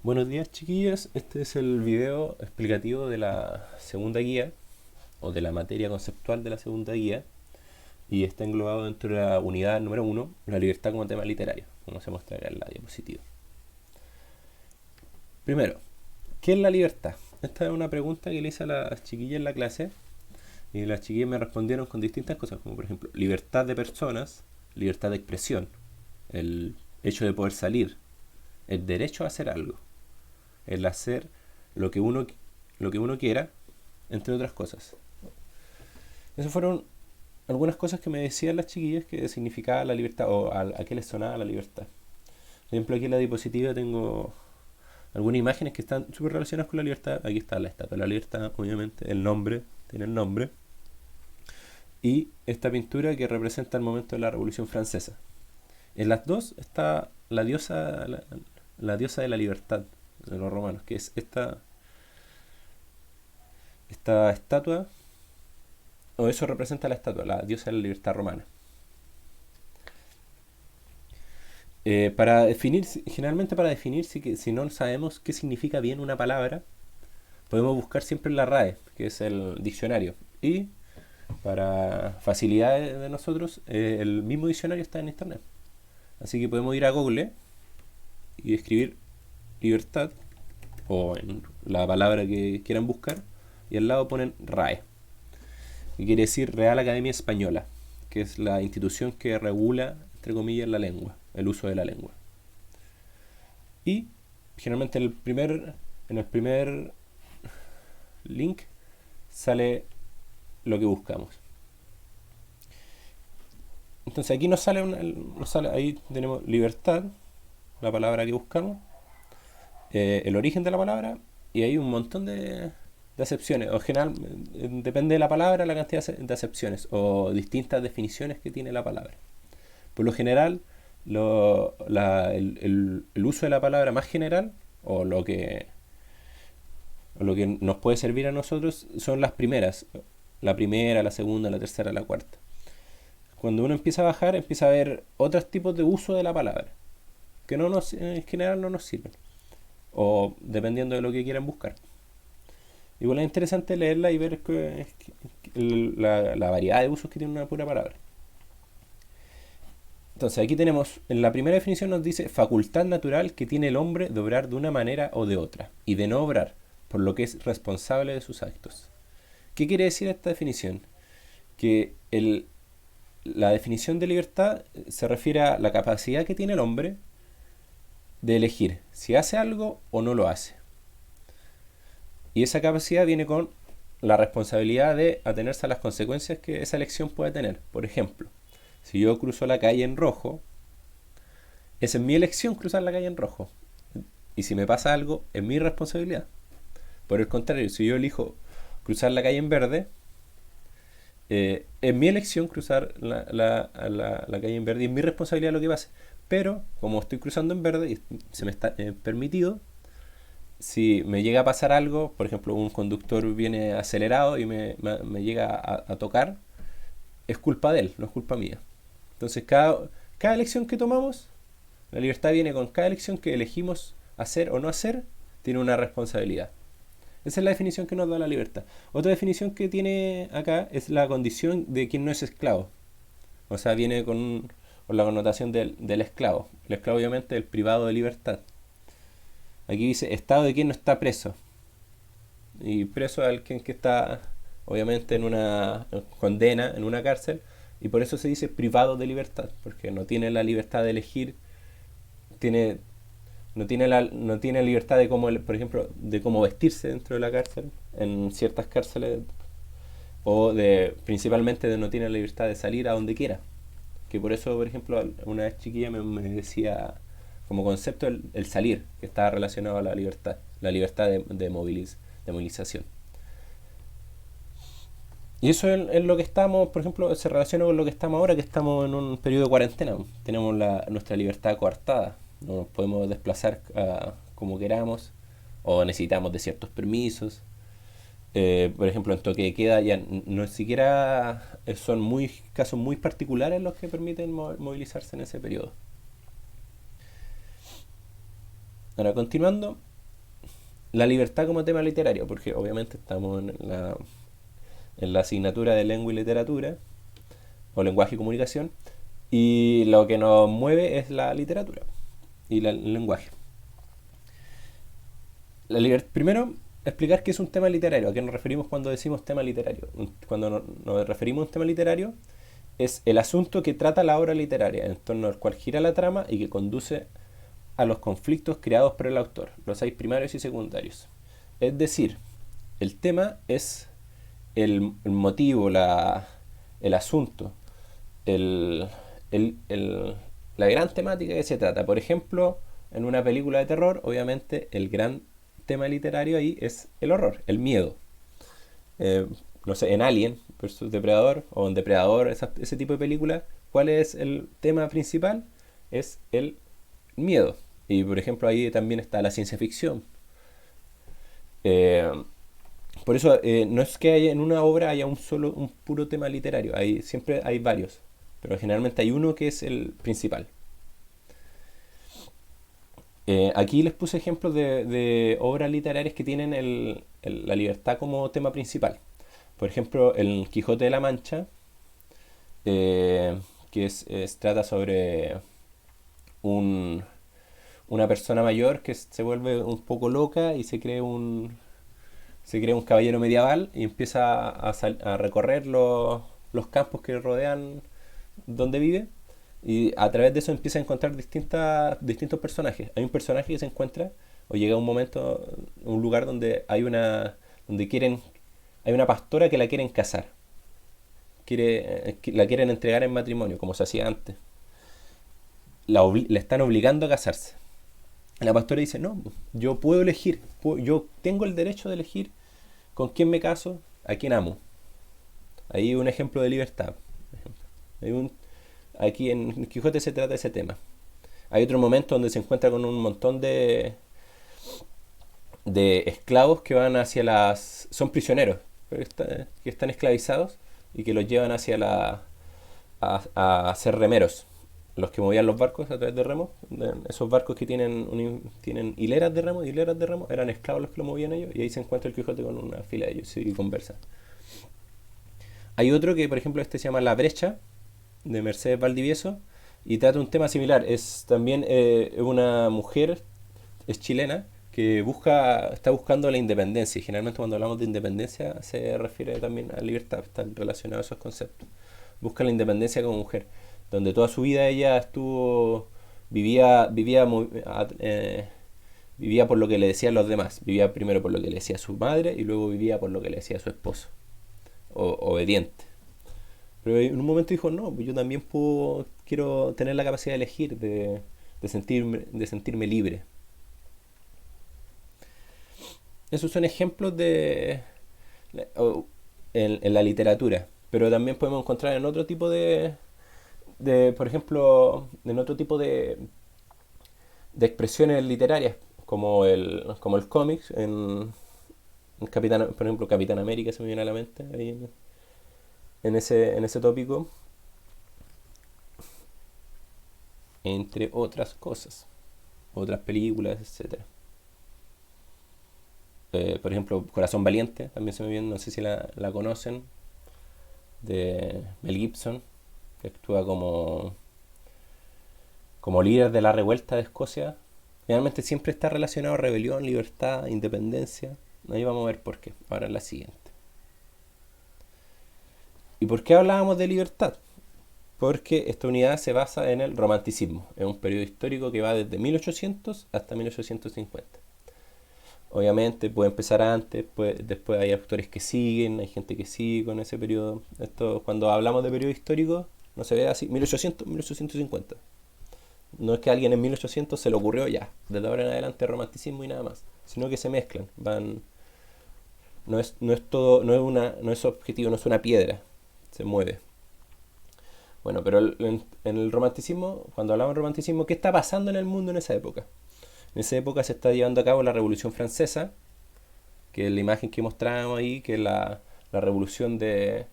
Buenos días, chiquillos. Este es el video explicativo de la segunda guía o de la materia conceptual de la segunda guía y está englobado dentro de la unidad número uno, la libertad como tema literario, como se muestra acá en la diapositiva. Primero, ¿qué es la libertad? Esta es una pregunta que le hice a las chiquillas en la clase y las chiquillas me respondieron con distintas cosas, como por ejemplo libertad de personas, libertad de expresión, el hecho de poder salir, el derecho a hacer algo, el hacer lo que uno, lo que uno quiera, entre otras cosas. Esas fueron algunas cosas que me decían las chiquillas que significaba la libertad o a qué les sonaba la libertad. Por ejemplo, aquí en la diapositiva tengo algunas imágenes que están súper relacionadas con la libertad. Aquí está la estatua de la libertad, obviamente, el nombre, tiene el nombre. Y esta pintura que representa el momento de la Revolución Francesa. En las dos está la diosa de la libertad de los romanos, que es esta estatua, o eso representa la estatua, la diosa de la libertad romana. Para definir, generalmente para definir, si no sabemos qué significa bien una palabra, podemos buscar siempre en la RAE, que es el diccionario. Y para facilidad de nosotros, el mismo diccionario está en internet. Así que podemos ir a Google y escribir libertad, o en la palabra que quieran buscar, y al lado ponen RAE, que quiere decir Real Academia Española, que es la institución que regula, entre comillas, la lengua, el uso de la lengua. Y generalmente en el primer link sale lo que buscamos. Entonces aquí ahí tenemos libertad, la palabra que buscamos, el origen de la palabra, y hay un montón de acepciones. O general, depende de la palabra, la cantidad de acepciones o distintas definiciones que tiene la palabra. Por lo general, el uso de la palabra más general, o lo que nos puede servir a nosotros, son las primeras. La primera, la segunda, la tercera, la cuarta. Cuando uno empieza a bajar, empieza a ver otros tipos de uso de la palabra, que en general no nos sirven. O dependiendo de lo que quieran buscar. Igual es interesante leerla y ver la variedad de usos que tiene una pura palabra. Entonces aquí tenemos, en la primera definición nos dice facultad natural que tiene el hombre de obrar de una manera o de otra, y de no obrar, por lo que es responsable de sus actos. ¿Qué quiere decir esta definición? Que la definición de libertad se refiere a la capacidad que tiene el hombre de elegir si hace algo o no lo hace. Y esa capacidad viene con la responsabilidad de atenerse a las consecuencias que esa elección puede tener. Por ejemplo, si yo cruzo la calle en rojo, esa es mi elección, cruzar la calle en rojo. Y si me pasa algo, es mi responsabilidad. Por el contrario, si yo elijo cruzar la calle en verde, es mi elección cruzar la calle en verde y es mi responsabilidad lo que pase. Pero, como estoy cruzando en verde y se me está permitido, si me llega a pasar algo, por ejemplo, un conductor viene acelerado y me llega a tocar, es culpa de él, no es culpa mía. Entonces, cada elección que tomamos, la libertad viene con cada elección que elegimos hacer o no hacer, tiene una responsabilidad. Esa es la definición que nos da la libertad. Otra definición que tiene acá es la condición de quien no es esclavo. O sea, viene con la connotación del esclavo. El esclavo obviamente es el privado de libertad. Aquí dice estado de quien no está preso. Y preso es alguien que está obviamente en una condena, en una cárcel. Y por eso se dice privado de libertad. Porque no tiene la libertad de elegir. Tiene no tiene libertad de cómo, por ejemplo, de cómo vestirse dentro de la cárcel, en ciertas cárceles, o principalmente no tiene la libertad de salir a donde quiera. Que por eso, por ejemplo, una vez chiquilla me decía como concepto el salir, que estaba relacionado a la libertad de movilización. Y eso es lo que estamos, por ejemplo, se relaciona con lo que estamos ahora, que estamos en un periodo de cuarentena. Tenemos nuestra libertad coartada. No nos podemos desplazar como queramos o necesitamos de ciertos permisos. Por ejemplo, en toque de queda ya no siquiera son casos muy particulares los que permiten movilizarse en ese periodo. Ahora, continuando, la libertad como tema literario, porque obviamente estamos en la asignatura de lengua y literatura, o lenguaje y comunicación, y lo que nos mueve es la literatura y el lenguaje. Primero, explicar qué es un tema literario, a qué nos referimos cuando decimos tema literario. Cuando nos referimos a un tema literario, es el asunto que trata la obra literaria, en torno al cual gira la trama y que conduce a los conflictos creados por el autor, los hay primarios y secundarios. Es decir, el tema es el motivo, el asunto, el, la gran temática que se trata. Por ejemplo, en una película de terror, obviamente el gran tema literario ahí es el horror, el miedo. Eh, no sé, en Alien versus Depredador o en Depredador, ese tipo de películas, ¿cuál es el tema principal? Es el miedo. Y por ejemplo ahí también está la ciencia ficción. Eh, por eso no es que haya, en una obra haya un puro tema literario, siempre hay varios, pero generalmente hay uno que es el principal. Aquí les puse ejemplos de obras literarias que tienen la libertad como tema principal. Por ejemplo, el Quijote de la Mancha, que trata sobre un, una persona mayor que se vuelve un poco loca y se crea un caballero medieval y empieza a recorrer los campos que rodean donde vive, y a través de eso empieza a encontrar distintos personajes. Hay un personaje que se encuentra o llega un momento, un lugar donde hay una pastora que la quieren casar, la quieren entregar en matrimonio como se hacía antes, le están obligando a casarse. La pastora dice, no, yo puedo elegir, yo tengo el derecho de elegir con quién me caso, a quién amo. Ahí un ejemplo de libertad. Hay aquí en Quijote se trata de ese tema. Hay otro momento donde se encuentra con un montón de esclavos que van hacia son prisioneros, que están esclavizados y que los llevan a ser remeros. Los que movían los barcos a través de remos, esos barcos que tienen hileras de remos, eran esclavos los que lo movían ellos, y ahí se encuentra el Quijote con una fila de ellos y conversa. Hay otro que, por ejemplo, se llama La Brecha, de Mercedes Valdivieso, y trata un tema similar. Es también una mujer, es chilena, que está buscando la independencia, y generalmente cuando hablamos de independencia se refiere también a libertad, están relacionados esos conceptos. Busca la independencia como mujer, donde toda su vida ella vivía por lo que le decían los demás. Vivía primero por lo que le decía su madre y luego vivía por lo que le decía su esposo, obediente. Pero en un momento dijo, no, pues yo también quiero tener la capacidad de elegir, de sentirme libre. Esos son ejemplos en la literatura, pero también podemos encontrar en otro tipo por ejemplo, en otro tipo de expresiones literarias, como el cómic, por ejemplo, Capitán América se me viene a la mente ahí en ese tópico, entre otras cosas, otras películas, etcétera. Por ejemplo, Corazón Valiente, también se me viene, no sé si la conocen, de Mel Gibson, que actúa como líder de la revuelta de Escocia. Realmente siempre está relacionado a rebelión, libertad, independencia. Ahí vamos a ver por qué. Ahora en la siguiente. ¿Y por qué hablábamos de libertad? Porque esta unidad se basa en el romanticismo. Es un periodo histórico que va desde 1800 hasta 1850. Obviamente puede empezar antes, después hay autores que siguen, hay gente que sigue con ese periodo. Cuando hablamos de periodo histórico, no se ve así, 1800, 1850. No es que a alguien en 1800 se le ocurrió ya, desde ahora en adelante romanticismo y nada más, sino que se mezclan, no es todo, no es objetivo, no es una piedra, se mueve. Bueno, pero en el romanticismo, cuando hablamos de romanticismo, ¿qué está pasando en el mundo en esa época? En esa época se está llevando a cabo la Revolución Francesa, que es la imagen que mostramos ahí, que es la revolución del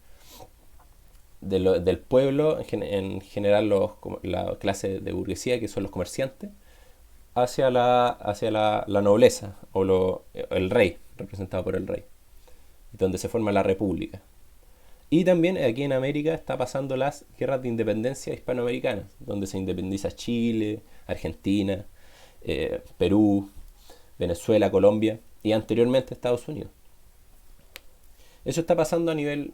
pueblo, en general la clase de burguesía, que son los comerciantes, hacia la nobleza, el rey, representado por el rey, donde se forma la república. Y también aquí en América está pasando las guerras de independencia hispanoamericanas, donde se independiza Chile, Argentina, Perú, Venezuela, Colombia y anteriormente Estados Unidos. Eso está pasando a nivel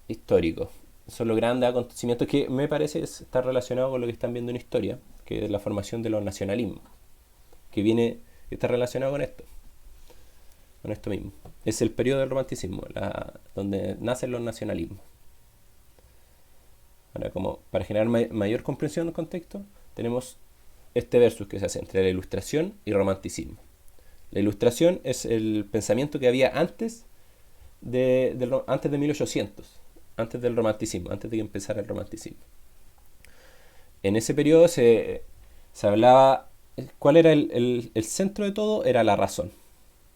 histórico. Son los grandes acontecimientos que me parece estar relacionado con lo que están viendo en historia, que es la formación de los nacionalismos, que está relacionado con esto mismo. Es el periodo del romanticismo, donde nacen los nacionalismos. Ahora, como para generar mayor comprensión del contexto, tenemos este versus que se hace entre la Ilustración y romanticismo. La Ilustración es el pensamiento que había antes de 1800, antes del romanticismo, antes de que empezara el romanticismo. En ese periodo se hablaba, ¿cuál era el centro de todo? Era la razón.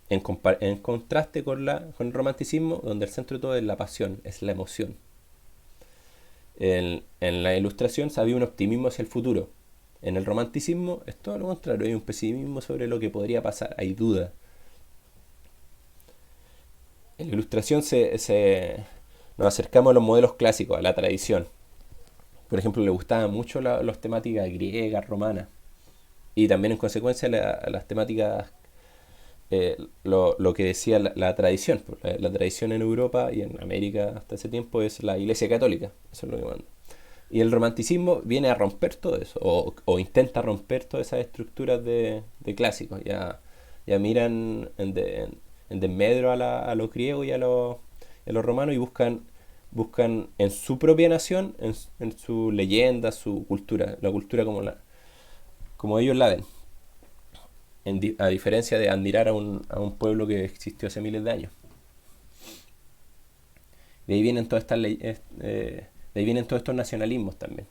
En contraste con el romanticismo, donde el centro de todo es la pasión, es la emoción. En la Ilustración había un optimismo hacia el futuro. En el romanticismo es todo lo contrario, hay un pesimismo sobre lo que podría pasar, hay duda. En la Ilustración nos acercamos a los modelos clásicos, a la tradición. Por ejemplo, le gustaban mucho las temáticas griegas, romanas, y también en consecuencia las temáticas, lo que decía la tradición. La tradición en Europa y en América hasta ese tiempo es la Iglesia Católica, eso es lo que manda. Y el romanticismo viene a romper todo eso, o intenta romper todas esas estructuras de clásicos. Ya miran en desmedro a los griegos y a los romanos y buscan en su propia nación, en su leyenda, su cultura, la cultura como ellos la ven. A diferencia de admirar a un pueblo que existió hace miles de años. De ahí vienen todas estas leyes. De ahí vienen todos estos nacionalismos también.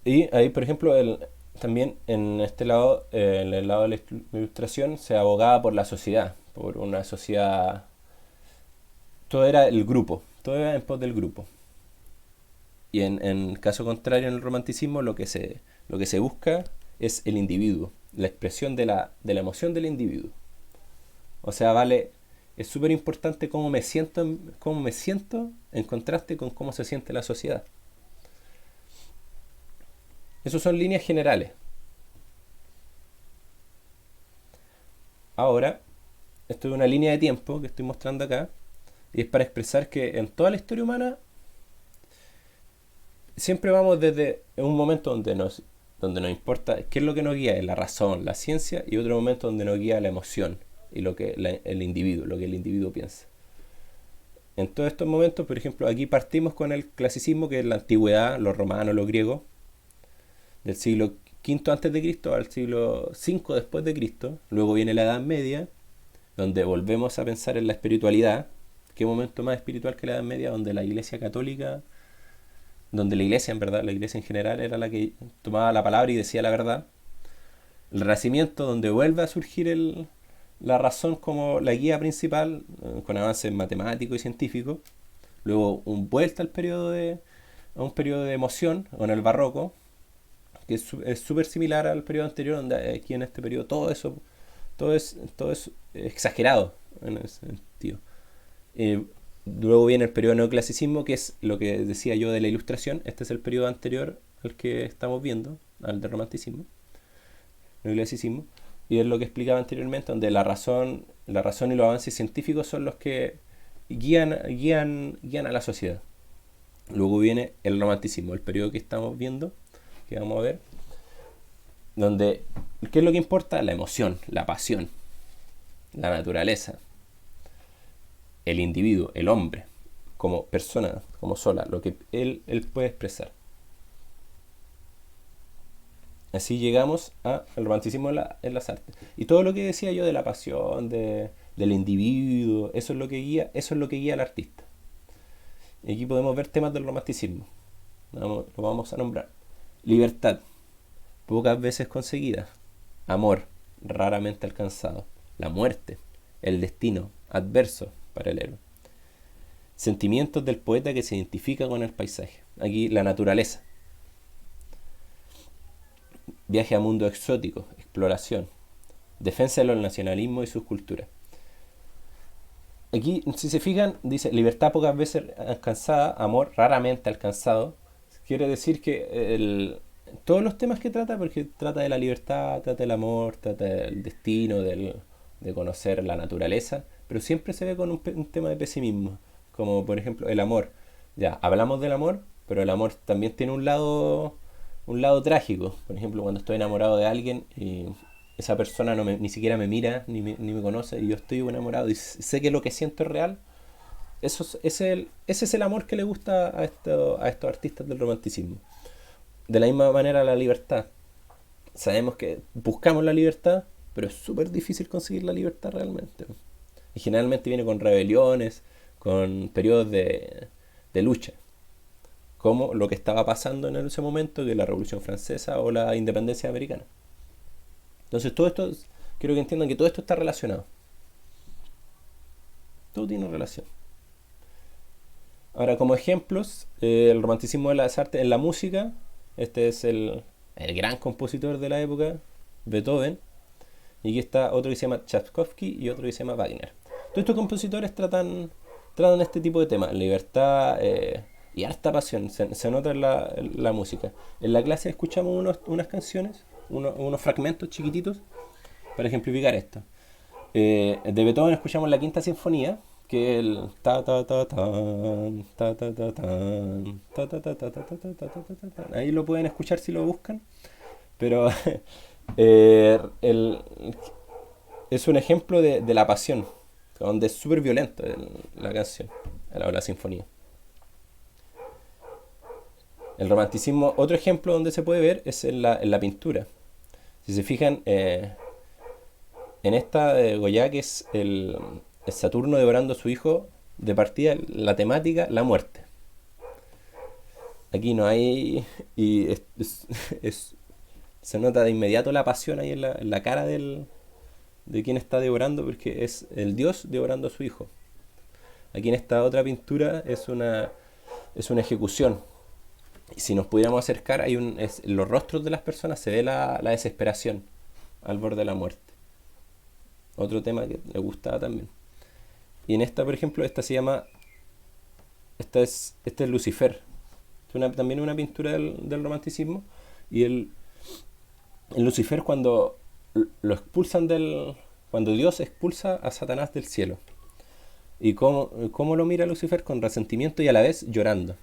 Y ahí, por ejemplo, también en este lado, en el lado de la Ilustración, se abogaba por la sociedad, por una sociedad. Todo era el grupo, todo era en pos del grupo. Y en caso contrario, en el romanticismo, lo que se busca es el individuo, la expresión de la emoción del individuo. O sea, es súper importante cómo me siento en contraste con cómo se siente la sociedad. Esas son líneas generales. Ahora, esto es una línea de tiempo que estoy mostrando acá, y es para expresar que en toda la historia humana siempre vamos desde un momento donde nos importa qué es lo que nos guía, es la razón, la ciencia, y otro momento donde nos guía la emoción y lo que el individuo, lo que el individuo piensa. En todos estos momentos, por ejemplo, aquí partimos con el clasicismo, que es la antigüedad, los romanos, los griegos, del siglo V antes de Cristo al siglo V después de Cristo. Luego viene la Edad Media, donde volvemos a pensar en la espiritualidad. ¿Qué momento más espiritual que la Edad Media? Donde la Iglesia Católica, donde la Iglesia en verdad, la Iglesia en general era la que tomaba la palabra y decía la verdad. El Renacimiento, donde vuelve a surgir la razón como la guía principal, con avances matemáticos y científicos. Luego vuelta a un periodo de emoción, con el Barroco, que es súper similar al periodo anterior, donde aquí en este periodo todo es exagerado en ese sentido. Luego viene el periodo de neoclasicismo, que es lo que decía yo de la Ilustración. Este es el periodo anterior al que estamos viendo, al de romanticismo, neoclasicismo, y es lo que explicaba anteriormente, donde la razón y los avances científicos son los que guían a la sociedad. Luego viene el romanticismo, el periodo que estamos viendo, que vamos a ver, donde ¿qué es lo que importa? La emoción, la pasión, la naturaleza, el individuo, el hombre, como persona, como sola, lo que él puede expresar. Así llegamos al romanticismo en las artes. Y todo lo que decía yo de la pasión, del individuo, eso es lo que guía al artista. Y aquí podemos ver temas del romanticismo. Lo vamos a nombrar. Libertad, pocas veces conseguida. Amor, raramente alcanzado. La muerte, el destino, adverso para el héroe. Sentimientos del poeta que se identifica con el paisaje. Aquí la naturaleza. viaje a mundos exóticos, exploración, defensa de los nacionalismos y sus culturas. Aquí, si se fijan, dice libertad pocas veces alcanzada, amor raramente alcanzado. Quiere decir que todos los temas que trata, porque trata de la libertad, trata del amor, trata del destino, de conocer la naturaleza, pero siempre se ve con un tema de pesimismo, como por ejemplo el amor. Ya, hablamos del amor, pero el amor también tiene un lado trágico. Por ejemplo, cuando estoy enamorado de alguien y esa persona ni siquiera me mira, ni me conoce, y yo estoy enamorado y sé que lo que siento es real, ese es el amor que le gusta a estos artistas del romanticismo. De la misma manera la libertad. Sabemos que buscamos la libertad, pero es súper difícil conseguir la libertad realmente. Y generalmente viene con rebeliones, con periodos de lucha, como lo que estaba pasando en ese momento, que es la Revolución Francesa o la independencia americana. Entonces todo esto, quiero que entiendan que todo esto está relacionado. Todo tiene relación. Ahora, como ejemplos, el romanticismo de las artes en la música, este es el gran compositor de la época, Beethoven, y aquí está otro que se llama Tchaikovsky y otro que se llama Wagner. Todos estos compositores tratan este tipo de temas, libertad y harta pasión, se nota en la música. En la clase escuchamos unas canciones, unos fragmentos chiquititos, para ejemplificar esto. De Beethoven escuchamos la Quinta Sinfonía, que es el ta ta ta tan, ta ta ta tan, ta ta ta ta ta ta ta ta ta ta. Ahí lo pueden escuchar si lo buscan, pero el, es un ejemplo de la pasión, donde es súper violenta la canción, la sinfonía. El romanticismo, otro ejemplo donde se puede ver es en la pintura. Si se fijan, en esta de Goya, que es el Saturno devorando a su hijo, de partida la temática, la muerte. Aquí no hay... Y se nota de inmediato la pasión ahí en la cara de quien está devorando, porque es el dios devorando a su hijo. Aquí en esta otra pintura es una ejecución. Y si nos pudiéramos acercar, en los rostros de las personas se ve la desesperación al borde de la muerte. Otro tema que le gustaba también. Y en esta, por ejemplo, esta se llama... Este es Lucifer. Es también una pintura del romanticismo. Y el Lucifer cuando lo expulsan cuando Dios expulsa a Satanás del cielo. Y cómo lo mira Lucifer, con resentimiento y a la vez llorando.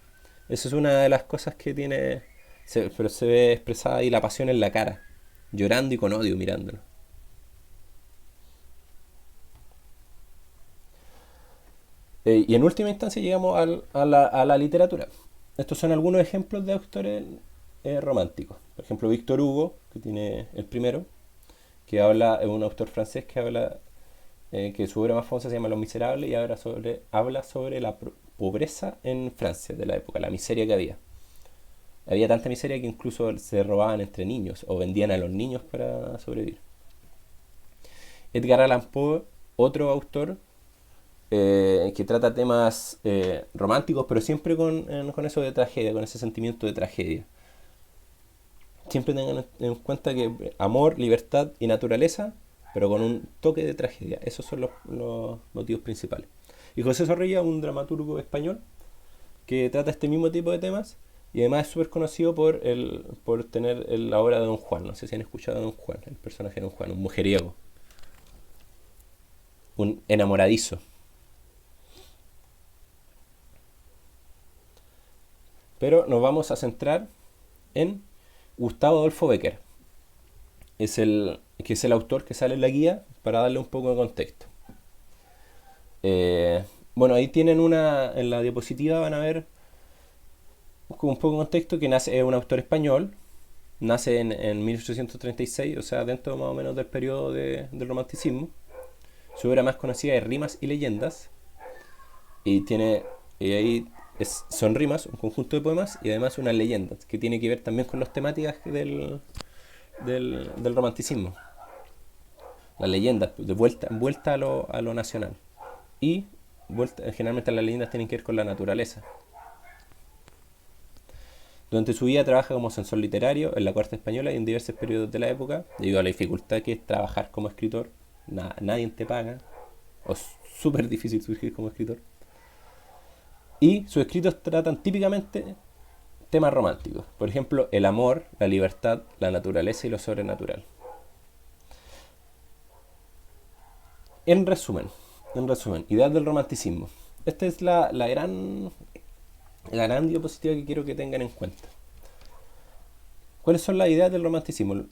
Esa es una de las cosas que tiene... pero se ve expresada ahí la pasión en la cara. Llorando y con odio mirándolo. Y en última instancia llegamos a la literatura. Estos son algunos ejemplos de autores románticos. Por ejemplo, Víctor Hugo, que tiene el primero, que es un autor francés que habla, que su obra más famosa se llama Los Miserables, y habla sobre la pobreza en Francia de la época, la miseria que había. Había tanta miseria que incluso se robaban entre niños o vendían a los niños para sobrevivir. Edgar Allan Poe, otro autor que trata temas románticos, pero siempre con eso de tragedia, con ese sentimiento de tragedia. Siempre tengan en cuenta que amor, libertad y naturaleza, pero con un toque de tragedia. Esos son los motivos principales. Y José Zorrilla, un dramaturgo español que trata este mismo tipo de temas, y además es súper conocido por tener la obra de Don Juan. No sé si han escuchado de Don Juan, el personaje de Don Juan, un mujeriego, un enamoradizo. Pero nos vamos a centrar en Gustavo Adolfo Bécquer. Que es el autor que sale en la guía, para darle un poco de contexto. Bueno, ahí tienen en la diapositiva van a ver un poco de contexto, que es un autor español, nace en 1836, o sea, dentro más o menos del periodo del romanticismo. Su obra más conocida es Rimas y Leyendas, y ahí son rimas, un conjunto de poemas, y además unas leyendas, que tiene que ver también con las temáticas del romanticismo. Las leyendas, de vuelta a lo nacional. Y generalmente las leyendas tienen que ver con la naturaleza. Durante su vida trabaja como censor literario en la Corte Española y en diversos periodos de la época, debido a la dificultad que es trabajar como escritor. Nadie te paga, o es súper difícil surgir como escritor. Y sus escritos tratan típicamente temas románticos, por ejemplo, el amor, la libertad, la naturaleza y lo sobrenatural. En resumen, ideas del romanticismo. Esta es la gran diapositiva que quiero que tengan en cuenta. ¿Cuáles son las ideas del romanticismo?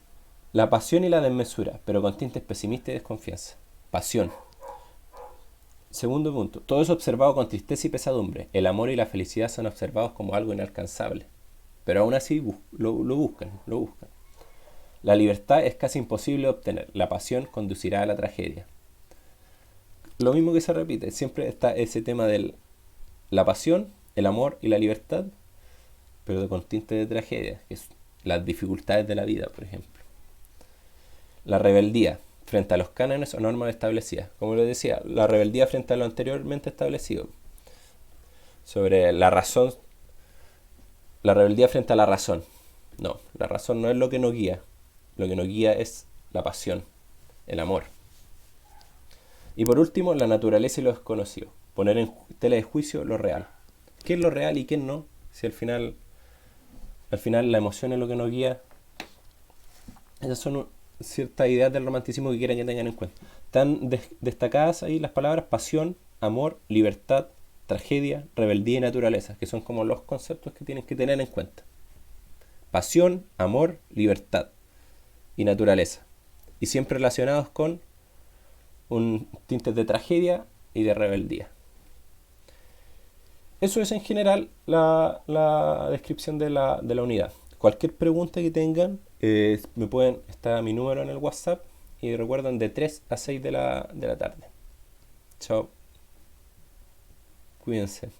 La pasión y la desmesura, pero con tintes pesimistas y desconfianza. Pasión. Segundo punto, todo es observado con tristeza y pesadumbre. El amor y la felicidad son observados como algo inalcanzable, pero aún así lo buscan, lo buscan. La libertad es casi imposible de obtener. La pasión conducirá a la tragedia. Lo mismo que se repite, siempre está ese tema de la pasión, el amor y la libertad, pero con tintes de tragedia, que es las dificultades de la vida, por ejemplo. La rebeldía frente a los cánones o normas establecidas. Como les decía, la rebeldía frente a lo anteriormente establecido. Sobre la razón, la rebeldía frente a la razón. No, la razón no es lo que nos guía. Lo que nos guía es la pasión, el amor. Y por último, la naturaleza y lo desconocido. Poner en tela de juicio lo real. ¿Qué es lo real y qué no? Si al final la emoción es lo que nos guía. Esas son ciertas ideas del romanticismo que quieren que tengan en cuenta. Están destacadas ahí las palabras pasión, amor, libertad, tragedia, rebeldía y naturaleza, que son como los conceptos que tienen que tener en cuenta. Pasión, amor, libertad y naturaleza. Y siempre relacionados con un tinte de tragedia y de rebeldía. Eso es en general la descripción de la unidad. Cualquier pregunta que tengan, está mi número en el WhatsApp y recuerden de 3 a 6 de la tarde. Chao. Cuídense.